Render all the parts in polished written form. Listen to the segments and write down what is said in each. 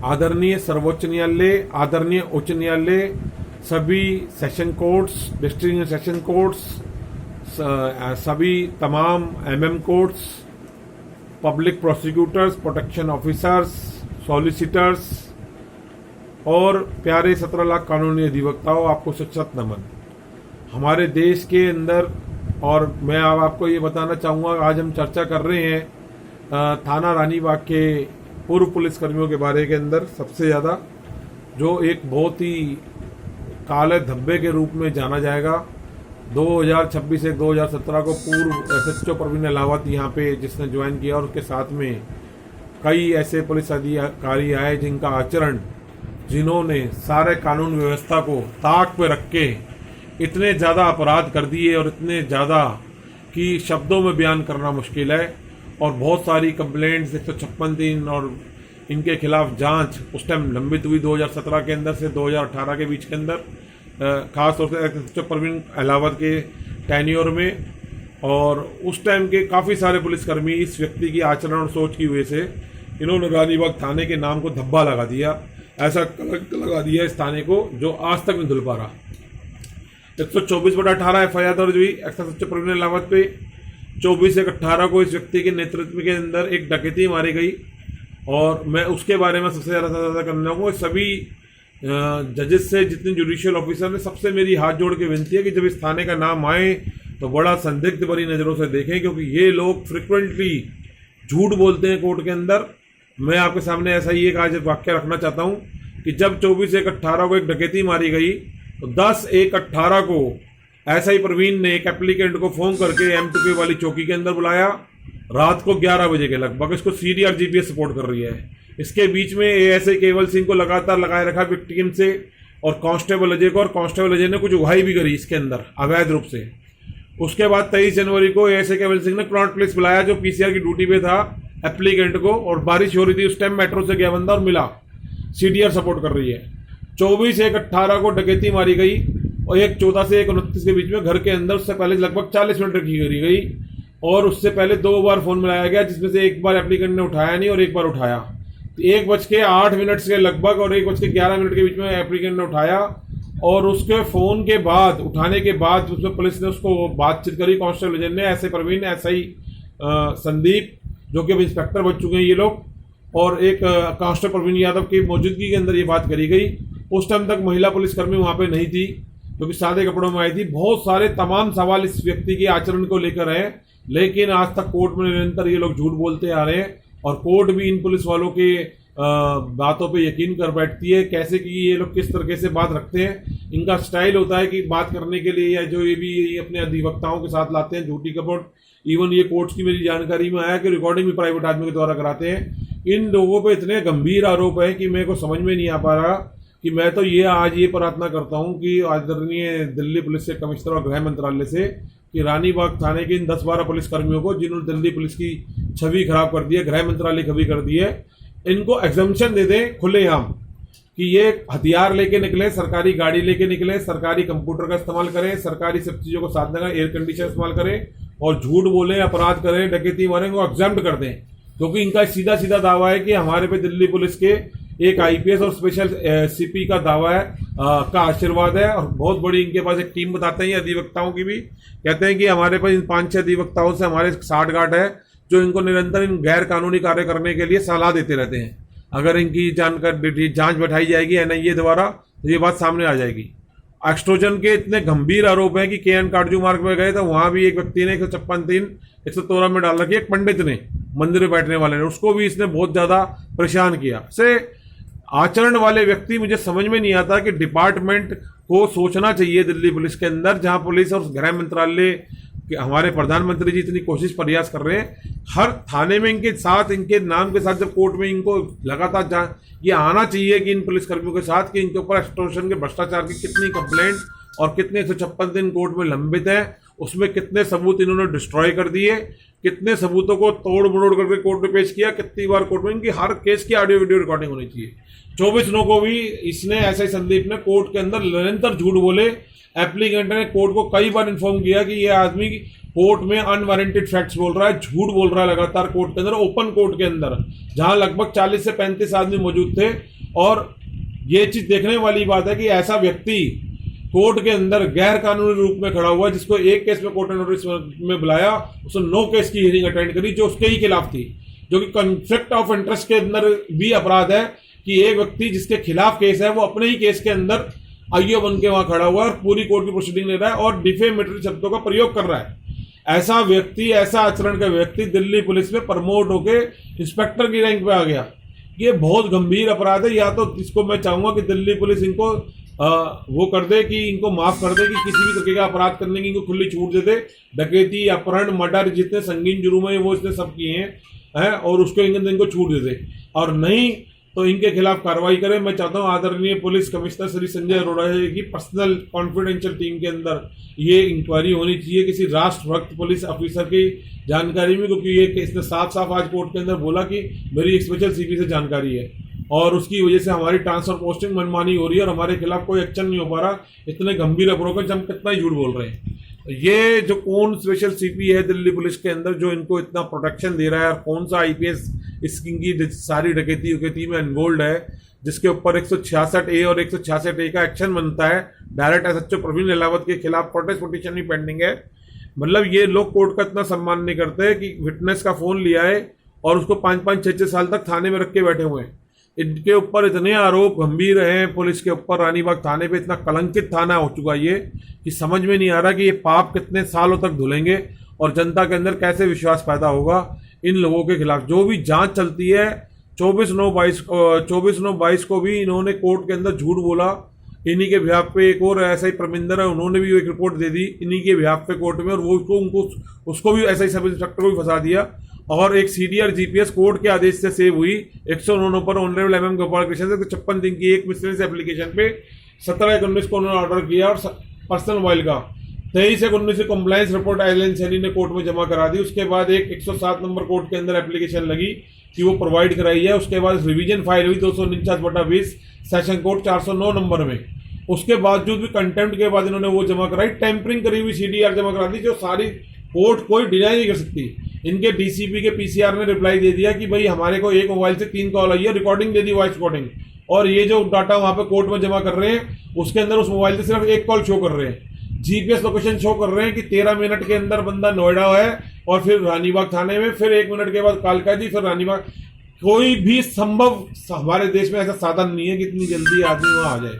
आदरणीय सर्वोच्च न्यायालय, आदरणीय उच्च न्यायालय, सभी session courts, district session courts, सभी तमाम MM courts, public prosecutors, protection officers, solicitors और प्यारे 17 लाख कानूनी अधिवक्ताओं, आपको सशक्त नमन। हमारे देश के अंदर, और मैं अब आपको ये बताना चाहूँगा, आज हम चर्चा कर रहे हैं थाना रानीबाग के पूर्व पुलिसकर्मियों के बारे के अंदर सबसे ज़्यादा, जो एक बहुत ही काले धब्बे के रूप में जाना जाएगा। 2026 से 2017 को पूर्व एसएचओ प्रवीण अहलावत यहाँ पे जिसने ज्वाइन किया, और उसके साथ में कई ऐसे पुलिस अधिकारी आए जिनका आचरण, जिन्होंने सारे कानून व्यवस्था को ताक पे रख के इतने ज़्यादा अपराध कर दिए और इतने ज़्यादा कि शब्दों में बयान करना मुश्किल है। और बहुत सारी कंप्लेंट्स 156 और इनके खिलाफ जांच उस टाइम लंबित हुई 2017 के अंदर से 2018 के बीच के अंदर, खास तौर से एसएचओ प्रवीण अहलावत के टेन्योर में। और उस टाइम के काफ़ी सारे पुलिसकर्मी इस व्यक्ति की आचरण और सोच की वजह से इन्होंने रानीबाग थाने के नाम को धब्बा लगा दिया, ऐसा कलंक लगा दिया इस थाने को जो आज तक नहीं धुल पा रहा। 124/18 FIR दर्ज हुई एसएचओ प्रवीण अहलावत पे। 24/18 को इस व्यक्ति के नेतृत्व के अंदर एक डकैती मारी गई, और मैं उसके बारे में सबसे ज़्यादा करना चाहूँगा। सभी जजेस से, जितने जुडिशियल ऑफिसर ने, सबसे मेरी हाथ जोड़ के विनती है कि जब इस थाने का नाम आए तो बड़ा संदिग्ध भरी नज़रों से देखें, क्योंकि ये लोग फ्रिक्वेंटली झूठ बोलते हैं कोर्ट के अंदर। मैं आपके सामने ऐसा ही एक आज वाक्य रखना चाहता हूँ कि जब 24/18 को एक डकैती मारी गई तो 10/1/18 को ऐसा ही प्रवीण ने एक एप्लीकेंट को फोन करके M2K वाली चौकी के अंदर बुलाया, रात को 11 बजे के लगभग। इसको CDR GPS सपोर्ट कर रही है। इसके बीच में ASI केवल सिंह को लगातार लगाए रखा विक्टिम से, और कांस्टेबल अजय को, और कांस्टेबल अजय ने कुछ उगाई भी करी इसके अंदर अवैध रूप से। उसके बाद 23 जनवरी को ASI केवल सिंह ने क्लॉट प्लेस बुलाया, जो PCR की ड्यूटी पे था, एप्लीकेंट को, और बारिश हो रही थी उस टाइम, मेट्रो से गया बंदा और मिला। CDR सपोर्ट कर रही है। 24/1/18 को डकैती मारी गई, और 1/14 से 1/29 के बीच में घर के अंदर, उससे पहले लगभग 40 मिनट रखी करी गई, और उससे पहले 2 बार फोन मिलाया गया, जिसमें से एक बार एप्लीकेंट ने उठाया नहीं और एक बार उठाया। 1:08 के लगभग और 1:11 के बीच में एप्लीकेंट ने उठाया, और उसके फोन के बाद, उठाने के बाद उसमें पुलिस ने उसको बातचीत करी। कांस्टेबल अजय ने, ऐसे प्रवीण, SI संदीप, जो कि अब इंस्पेक्टर बन चुके हैं ये लोग, और एक कांस्टेबल प्रवीण यादव की मौजूदगी के अंदर ये बात करी गई। उस टाइम तक महिला पुलिसकर्मी वहाँ पे नहीं थी, क्योंकि सादे कपड़ों में आई थी। बहुत सारे तमाम सवाल इस व्यक्ति के आचरण को लेकर है, लेकिन आज तक कोर्ट में निरंतर ये लोग झूठ बोलते आ रहे हैं, और कोर्ट भी इन पुलिस वालों के बातों पे यकीन कर बैठती है। कैसे कि ये लोग किस तरीके से बात रखते हैं, इनका स्टाइल होता है कि बात करने के लिए, या जो ये भी अपने अधिवक्ताओं के साथ लाते हैं झूठी खबर। इवन ये कोर्ट्स की मेरी जानकारी में आया कि रिकॉर्डिंग भी प्राइवेट आदमी के द्वारा कराते हैं। इन लोगों पे इतने गंभीर आरोप है कि मेरे को समझ में नहीं आ पा रहा, कि मैं तो आज ये प्रार्थना करता हूँ कि आदरणीय दिल्ली पुलिस के कमिश्नर और गृह मंत्रालय से, कि रानीबाग थाने के इन 10-12 पुलिसकर्मियों को, जिन्होंने दिल्ली पुलिस की छवि खराब कर दी है, गृह मंत्रालय खड़ी कर दी है, इनको एग्जम्पशन दे दें खुलेआम, कि ये हथियार लेके निकले, सरकारी गाड़ी लेके निकले, सरकारी कंप्यूटर का इस्तेमाल करें, सरकारी सब चीज़ों को साधने का एयर कंडीशन इस्तेमाल करें, और झूठ बोलें, अपराध करें, डकैती मारें, को एग्जम्प्ट कर दें। क्योंकि इनका सीधा सीधा दावा है कि हमारे पे दिल्ली पुलिस के एक IPS और स्पेशल CP का दावा है, का आशीर्वाद है, और बहुत बड़ी इनके पास एक टीम बताते हैं अधिवक्ताओं की भी। कहते हैं कि हमारे पास इन 5-6 अधिवक्ताओं से हमारे साठगांठ है, जो इनको निरंतर इन गैर कानूनी कार्य करने के लिए सलाह देते रहते हैं। अगर इनकी जानकारी जांच बैठाई जाएगी NIA द्वारा, तो ये बात सामने आ जाएगी। एक्सट्रोजन के इतने गंभीर आरोप हैं कि KN काटजू मार्ग में गए तो वहां भी एक व्यक्ति ने 156(3) 113 में डाल रखी, एक पंडित ने, मंदिर में बैठने वाले ने, उसको भी इसने बहुत ज्यादा परेशान किया। से आचरण वाले व्यक्ति, मुझे समझ में नहीं आता कि डिपार्टमेंट को सोचना चाहिए दिल्ली पुलिस के अंदर, जहां पुलिस और गृह मंत्रालय के हमारे प्रधानमंत्री जी इतनी कोशिश प्रयास कर रहे हैं, हर थाने में इनके साथ, इनके नाम के साथ, जब कोर्ट में इनको लगातार ये आना चाहिए कि इन पुलिसकर्मियों के साथ, कि इनके ऊपर एक्सटॉर्शन के, भ्रष्टाचार की कितनी कंप्लेंट और कितने 156 दिन कोर्ट में लंबित है, उसमें कितने सबूत इन्होंने डिस्ट्रॉय कर दिए, कितने सबूतों को तोड़ मरोड़ करके कोर्ट में पेश किया, कितनी बार कोर्ट में, इनकी हर केस की ऑडियो वीडियो रिकॉर्डिंग होनी चाहिए। 24/9 को भी इसने, ऐसे संदीप ने, कोर्ट के अंदर निरंतर झूठ बोले। एप्लीकेंट ने कोर्ट को कई बार इन्फॉर्म किया कि ये आदमी कोर्ट में अनवारंटेड फैक्ट्स बोल रहा है, झूठ बोल रहा है लगातार कोर्ट के अंदर, ओपन कोर्ट के अंदर, जहां लगभग 40 से 35 आदमी मौजूद थे। और ये चीज देखने वाली बात है कि ऐसा व्यक्ति कोर्ट के अंदर गैर कानूनी रूप में खड़ा हुआ, जिसको एक केस में कोर्ट ने नोटिस में बुलाया, उसने 9 केस की हियरिंग अटेंड करी जो उसके ही खिलाफ थी, जो कि कॉन्फ्लिक्ट ऑफ इंटरेस्ट के अंदर भी अपराध है कि एक व्यक्ति जिसके खिलाफ केस है वो अपने ही केस के अंदर आईओ बन के वहां खड़ा हुआ है और पूरी कोर्ट की प्रोसीडिंग ले रहा है और डिफेमेटरी शब्दों का प्रयोग कर रहा है। ऐसा व्यक्ति, ऐसा आचरण का व्यक्ति दिल्ली पुलिस में प्रमोट होके इंस्पेक्टर की रैंक पे आ गया। ये बहुत गंभीर अपराध है। या तो इसको मैं चाहूंगा कि दिल्ली पुलिस इनको वो कर दे कि इनको माफ कर दे कि किसी भी तरीके का अपराध करने की इनको खुली छूट दे दे। डकैती, अपहरण, मर्डर, जितने संगीन जुर्म है वो इसने सब किए हैं और उसको इनको छूट दे दे, और नहीं तो इनके खिलाफ कार्रवाई करें। मैं चाहता हूं आदरणीय पुलिस कमिश्नर श्री संजय अरोड़ा की पर्सनल कॉन्फिडेंशियल टीम के अंदर ये इंक्वायरी होनी चाहिए किसी राष्ट्रभक्त पुलिस ऑफिसर की जानकारी में, क्योंकि ये इसने साफ साफ आज कोर्ट के अंदर बोला कि मेरी एक स्पेशल सीपी से जानकारी है और उसकी वजह से हमारी ट्रांसफर पोस्टिंग मनमानी हो रही है और हमारे खिलाफ कोई एक्शन नहीं हो पा रहा। इतने गंभीर अपराधों का हम कितना झूठ बोल रहे हैं। ये जो कौन स्पेशल सीपी है दिल्ली पुलिस के अंदर जो इनको इतना प्रोटेक्शन दे रहा है, और कौन सा आईपीएस इसकी सारी डकैती उकैती में इन्वॉल्व है, जिसके ऊपर 166A और 166A का एक्शन बनता है, डायरेक्ट एसएचओ प्रवीण अहलावत के खिलाफ प्रोटेस्ट पिटीशन भी पेंडिंग है। मतलब ये लोग कोर्ट का इतना सम्मान नहीं करते कि विटनेस का फोन लिया है और उसको 5-5, 6-6 साल तक थाने में रख के बैठे हुए हैं। इनके ऊपर इतने आरोप गंभीर हैं पुलिस के ऊपर, रानीबाग थाने पे इतना कलंकित थाना हो चुका है ये कि समझ में नहीं आ रहा कि ये पाप कितने सालों तक धुलेंगे और जनता के अंदर कैसे विश्वास पैदा होगा इन लोगों के खिलाफ। जो भी जांच चलती है 24/9/22 को भी इन्होंने कोर्ट के अंदर झूठ बोला। इन्हीं के बिहाफ पे एक और ऐसा ही परमिंदर है, उन्होंने भी एक रिपोर्ट दे दी इन्हीं के बिहाफ पे कोर्ट में, और वो उसको भी ऐसा ही सब इंस्पेक्टर को भी फंसा दिया। और एक सीडीआर जीपीएस कोर्ट के आदेश से सेव हुई 109 पर ऑनरेबल एमएम गोपाल कृष्ण से 56 दिन की एक मिसलेनियस एप्लीकेशन पे 17/19 को उन्होंने ऑर्डर किया और पर्सनल मोबाइल का 23/19 से कंप्लायंस रिपोर्ट आइलैंड सैनी ने कोर्ट में जमा करा दी। उसके बाद एक 107 नंबर कोर्ट के अंदर एप्लीकेशन लगी कि वो प्रोवाइड कराई है। उसके बाद रिवीजन फाइल हुई 249/20 सेशन कोर्ट 409 नंबर में। उसके बावजूद भी कंटेम्प्ट के बाद इन्होंने वो जमा कराई, टेम्परिंग करी हुई सीडीआर जमा करा दी, जो सारी कोर्ट कोई डिनाई नहीं कर सकती। इनके डीसीपी के पीसीआर ने रिप्लाई दे दिया कि भाई हमारे को एक मोबाइल से 3 कॉल आई है, रिकॉर्डिंग दे दी, वॉइस रिकॉर्डिंग, और ये जो डाटा वहां पे कोर्ट में जमा कर रहे हैं उसके अंदर उस मोबाइल से सिर्फ एक कॉल शो कर रहे हैं। जीपीएस लोकेशन शो कर रहे हैं कि 13 मिनट के अंदर बंदा नोएडा है और फिर रानीबाग थाने में, फिर 1 मिनट के बाद कालका जी, फिर रानीबाग। कोई भी संभव हमारे देश में ऐसा साधन नहीं है कि इतनी जल्दी आदमी वहां आ जाए।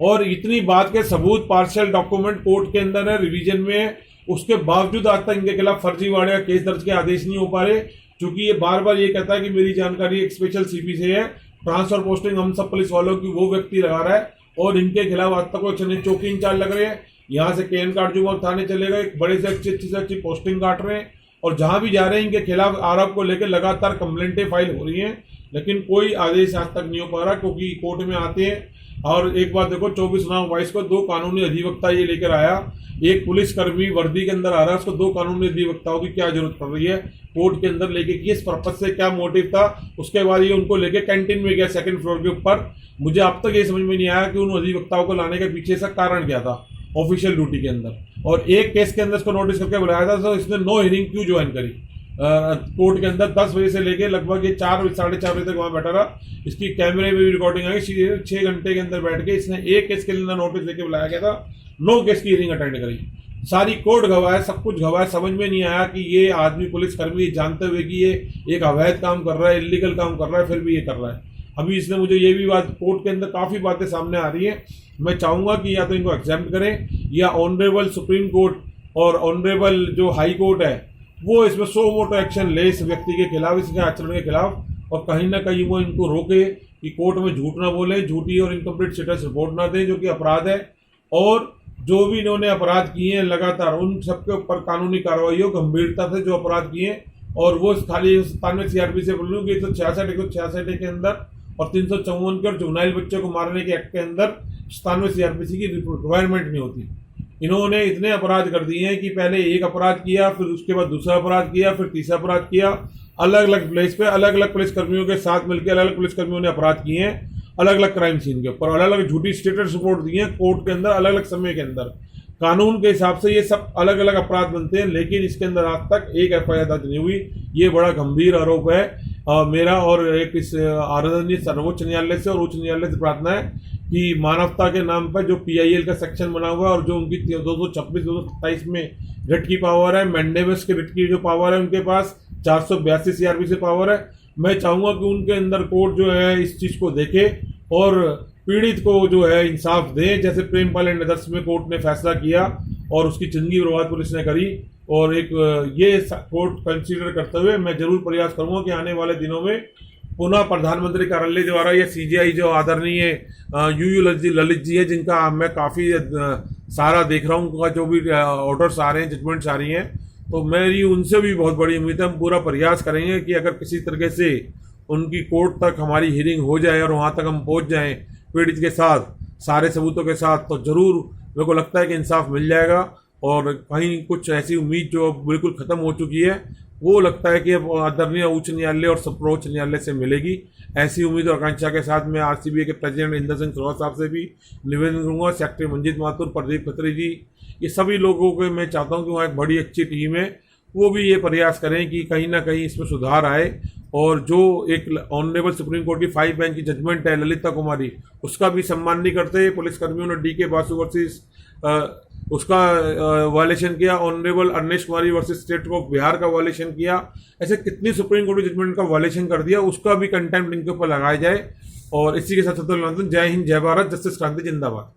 और इतनी बात के सबूत, पार्शियल डॉक्यूमेंट कोर्ट के अंदर है, रिवीजन में, उसके बावजूद आज तक इनके खिलाफ फर्जीवाड़े का केस दर्ज के आदेश नहीं हो पा रहे, क्योंकि ये बार बार ये कहता है कि मेरी जानकारी एक स्पेशल सीपी से है, ट्रांसफर पोस्टिंग हम सब पुलिस वालों की वो व्यक्ति लगा रहा है और इनके खिलाफ आज तक कोई चौकी इंचार्ज लग रहे हैं। यहाँ से केएन कार्जूमल थाने चले गए, बड़े से अच्छी पोस्टिंग काट रहे हैं और जहां भी जा रहे हैं इनके खिलाफ आरोप को लेकर लगातार कंप्लेंटें फाइल हो रही हैं, लेकिन कोई आदेश आज तक नहीं हो पा रहा, क्योंकि कोर्ट में आते हैं। और एक बात देखो, 24/9/22 को 2 कानूनी अधिवक्ता ये लेकर आया, एक पुलिसकर्मी वर्दी के अंदर आ रहा है, उसको 2 कानूनी अधिवक्ताओं की क्या जरूरत पड़ रही है कोर्ट के अंदर लेके, किस पर्पज से, क्या मोटिव था। उसके बाद ये उनको लेके कैंटीन में गया 2nd फ्लोर के ऊपर। मुझे अब तक ये समझ में नहीं आया कि उन अधिवक्ताओं को लाने के पीछे से कारण क्या था ऑफिशियल ड्यूटी के अंदर। और एक केस के अंदर इसको नोटिस करके बुलाया था, तो इसने नो हियरिंग क्यों ज्वाइन करी कोर्ट के अंदर। 10 बजे से लेके लगभग ये 4 साढ़े 4 बजे तक वहां बैठा रहा। इसकी कैमरे में भी रिकॉर्डिंग आई, 6 घंटे के अंदर बैठ के इसने एक केस के लिए नोटिस लेके बुलाया गया था, 9 केस की हियरिंग अटेंड करी। सारी कोर्ट गवाह है, सब कुछ गवाह है। समझ में नहीं आया कि ये आदमी पुलिसकर्मी जानते हुए कि ये एक अवैध काम कर रहा है, इलीगल काम कर रहा है, फिर भी ये कर रहा है। अभी इसने मुझे ये भी बात, कोर्ट के अंदर काफी बातें सामने आ रही है। मैं चाहूंगा कि या तो इनको एग्जाम्प्ट करें या ऑनरेबल सुप्रीम कोर्ट और ऑनरेबल जो हाई कोर्ट है वो इसमें सो मोटो एक्शन ले इस व्यक्ति के खिलाफ, इसके आचरण के खिलाफ, और कहीं ना कहीं वो इनको रोके कि कोर्ट में झूठ ना बोले, झूठी और इनकम्प्लीट स्टेटस रिपोर्ट ना दें, जो कि अपराध है। और जो भी इन्होंने अपराध किए हैं लगातार उन सबके ऊपर कानूनी कार्रवाई हो, गंभीरता से जो अपराध किए, और वो खाली 97 सीआरपी से बोल रही हूँ कि 166 के अंदर और 354 के और जुवेनाइल बच्चों को मारने के एक्ट के अंदर 97 सीआरपीसी की रिक्वायरमेंट नहीं होती। इन्होंने इतने अपराध कर दिए हैं कि पहले एक अपराध किया, फिर उसके बाद दूसरा अपराध किया, फिर तीसरा अपराध किया, अलग अलग प्लेस पे अलग अलग पुलिसकर्मियों के साथ मिलकर अलग अलग पुलिसकर्मियों ने अपराध किए हैं, अलग अलग क्राइम सीन के ऊपर अलग अलग झूठी स्टेटस रिपोर्ट दी है कोर्ट के अंदर अलग अलग समय के अंदर। कानून के हिसाब से ये सब अलग अलग अपराध बनते हैं, लेकिन इसके अंदर आज तक एक एफआईआर दर्ज नहीं हुई। ये बड़ा गंभीर आरोप है। मेरा और एक इस आदरणीय सर्वोच्च न्यायालय से और उच्च न्यायालय से प्रार्थना है कि मानवता के नाम पर जो पीआईएल का सेक्शन बना हुआ है और जो उनकी 226 227 में रिट की पावर है, मैंडेविस के रिट की जो पावर है उनके पास 482 सीआरपी से पावर है, मैं चाहूँगा कि उनके अंदर कोर्ट जो है इस चीज़ को देखे और पीड़ित को जो है इंसाफ दें, जैसे प्रेमपाल एंड अदर्स में कोर्ट ने फैसला किया और उसकी जिंदगी बर्बाद पुलिस ने करी। और एक ये कोर्ट कंसीडर करते हुए मैं जरूर प्रयास करूंगा कि आने वाले दिनों में पुनः प्रधानमंत्री कार्यालय द्वारा या सीजीआई जो आदरणीय यूयू ललित जी है, जिनका मैं काफ़ी सारा देख रहा हूँ, उनका जो भी ऑर्डर्स आ रहे हैं, जजमेंट्स आ रही हैं, तो मेरी उनसे भी बहुत बड़ी उम्मीद है। हम पूरा प्रयास करेंगे कि अगर किसी तरीके से उनकी कोर्ट तक हमारी हियरिंग हो जाए और वहाँ तक हम पहुँच जाएं पीड़ित के साथ सारे सबूतों के साथ, तो ज़रूर मेरे को लगता है कि इंसाफ मिल जाएगा। और कहीं कुछ ऐसी उम्मीद जो बिल्कुल ख़त्म हो चुकी है, वो लगता है कि अब आदरणीय उच्च न्यायालय और सर्वोच्च न्यायालय से मिलेगी। ऐसी उम्मीद और आकांक्षा के साथ मैं आरसीबीआई के प्रेसिडेंट इंदर सिंह सरोज साहब से भी निवेदन करूँगा, सेक्रेटरी मंजीत माथुर, प्रदीप खत्री जी, ये सभी लोगों को मैं चाहता हूँ कि वहाँ एक बड़ी अच्छी टीम है, वो भी ये प्रयास करें कि कहीं ना कहीं इसमें सुधार आए। और जो एक ऑनरेबल सुप्रीम कोर्ट की 5 बेंच की जजमेंट है ललिता कुमारी, उसका भी सम्मान नहीं करते पुलिसकर्मियों ने। डीके बासु वर्सेस उसका वायलेशन किया, honourable Anish Kumari versus state of Bihar का वायलेशन किया, ऐसे कितनी सुप्रीम कोर्ट की जजमेंट का वायलेशन कर दिया, उसका भी कंटेम्प्ट इनके ऊपर लगाया जाए। और इसी के साथ जय हिंद, जय भारत, जस्टिस क्रांति जिंदाबाद।